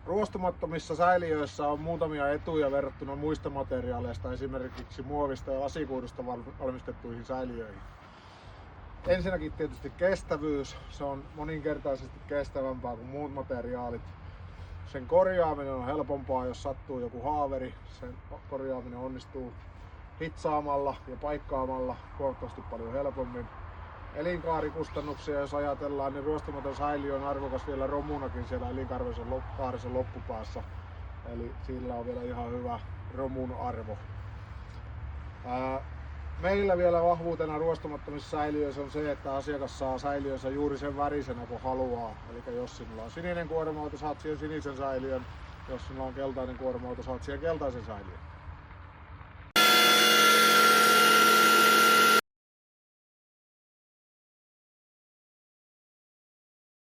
Ruostumattomissa säiliöissä on muutamia etuja verrattuna muista materiaaleista, esimerkiksi muovista ja lasikuidusta valmistettuihin säiliöihin. Ensinnäkin tietysti kestävyys. Se on moninkertaisesti kestävämpää kuin muut materiaalit. Sen korjaaminen on helpompaa, jos sattuu joku haaveri. Sen korjaaminen onnistuu hitsaamalla ja paikkaamalla huomattavasti paljon helpommin. Elinkaarikustannuksia jos ajatellaan, niin ruostumaton säiliö on arvokas vielä romunakin siellä elinkaarisen loppupäässä. Eli sillä on vielä ihan hyvä romun arvo. Meillä vielä vahvuutena ruostumattomissa säiliöissä on se, että asiakas saa säiliönsä juuri sen värisenä kuin haluaa. Eli jos sinulla on sininen kuorma-auto, saat siihen sinisen säiliön. Jos sinulla on keltainen kuorma-auto, saat siihen keltaisen säiliön.